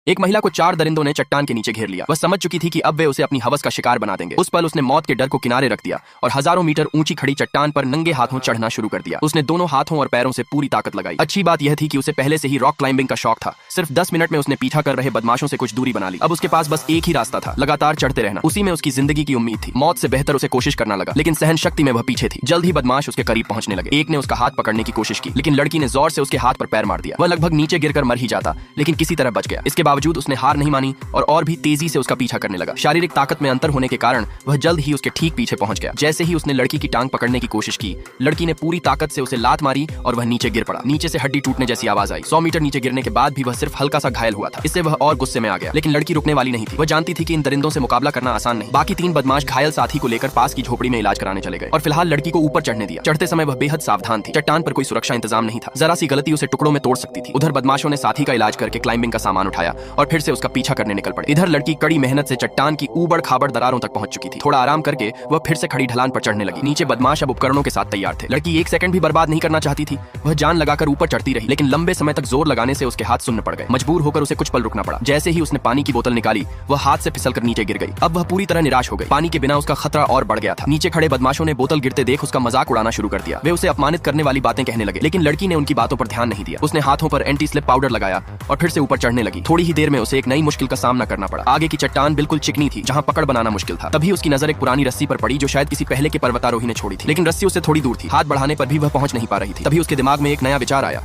एक महिला को 4 दरिंदों ने चट्टान के नीचे घेर लिया। वह समझ चुकी थी कि अब वे उसे अपनी हवस का शिकार बना देंगे। उस पल उसने मौत के डर को किनारे रख दिया और हजारों मीटर ऊंची खड़ी चट्टान पर नंगे हाथों चढ़ना शुरू कर दिया। उसने दोनों हाथों और पैरों से पूरी ताकत लगाई। अच्छी बात यह थी कि उसे पहले से ही रॉक क्लाइंबिंग का शौक था। सिर्फ 10 मिनट में उसने पीछा कर रहे बदमाशों से कुछ दूरी बना ली। अब उसके पास बस एक ही रास्ता था, लगातार चढ़ते रहना। उसी में उसकी जिंदगी की उम्मीद थी। मौत से बेहतर उसे कोशिश करना लगा, लेकिन सहन शक्ति में वह पीछे थी। जल्द ही बदमाश उसके करीब पहुंचने लगे। एक ने उसका हाथ पकड़ने की कोशिश की, लेकिन लड़की ने जोर से उसके हाथ पर पैर मार दिया। वह लगभग नीचे गिरकर मर ही जाता, लेकिन किसी तरह बच गया। इसके बावजूद उसने हार नहीं मानी और भी तेजी से उसका पीछा करने लगा। शारीरिक ताकत में अंतर होने के कारण वह जल्द ही उसके ठीक पीछे पहुंच गया। जैसे ही उसने लड़की की टांग पकड़ने की कोशिश की, लड़की ने पूरी ताकत से उसे लात मारी और वह नीचे गिर पड़ा। नीचे से हड्डी टूटने जैसी आवाज आई। 100 मीटर नीचे गिरने के बाद भी वह सिर्फ हल्का सा घायल हुआ था। इससे वह और गुस्से में आ गया, लेकिन लड़की रुकने वाली नहीं थी। वह जानती थी कि इन दरिंदों से मुकाबला करना आसान नहीं। बाकी 3 बदमाश घायल साथी को लेकर पास की झोपड़ी में इलाज कराने चले गए और फिलहाल लड़की को ऊपर चढ़ने दिया। चढ़ते समय वह बेहद सावधान थी। चट्टान पर कोई सुरक्षा इंतजाम नहीं था। जरा सी गलती उसे टुकड़ों में तोड़ सकती थी। उधर बदमाशों ने साथी का इलाज करके क्लाइंबिंग का सामान उठाया और फिर से उसका पीछा करने निकल पड़े। इधर लड़की कड़ी मेहनत से चट्टान की ऊबड़ खाबड़ दरारों तक पहुंच चुकी थी। थोड़ा आराम करके वह फिर से खड़ी ढलान पर चढ़ने लगी। नीचे बदमाश अब उपकरणों के साथ तैयार थे। लड़की एक सेकंड भी बर्बाद नहीं करना चाहती थी। वह जान लगाकर ऊपर चढ़ती रही, लेकिन लंबे समय तक जोर लगाने से उसके हाथ सुन्न पड़ गए। मजबूर होकर उसे कुछ पल रुकना पड़ा। जैसे ही उसने पानी की बोतल निकाली, वह हाथ से फिसलकर नीचे गिर गई। अब वह पूरी तरह निराश हो गई। पानी के बिना उसका खतरा और बढ़ गया था। नीचे खड़े बदमाशों ने बोतल गिरते देख उसका मजाक उड़ाना शुरू कर दिया। वे उसे अपमानित करने वाली बातें कहने लगे, लेकिन लड़की ने उनकी बातों पर ध्यान नहीं दिया। उसने हाथों पर एंटी स्लिप पाउडर लगाया और फिर से ऊपर चढ़ने लगी। थोड़ी ही देर में उसे एक नई मुश्किल का सामना करना पड़ा। आगे की चट्टान बिल्कुल चिकनी थी, जहां पकड़ बनाना मुश्किल था। तभी उसकी नजर एक पुरानी रस्सी पर पड़ी जो शायद किसी पहले के पर्वतारोही ने छोड़ी थी, लेकिन रस्सी उससे थोड़ी दूर थी। हाथ बढ़ाने पर भी वह पहुंच नहीं पा रही थी। तभी उसके दिमाग में एक नया विचार आया।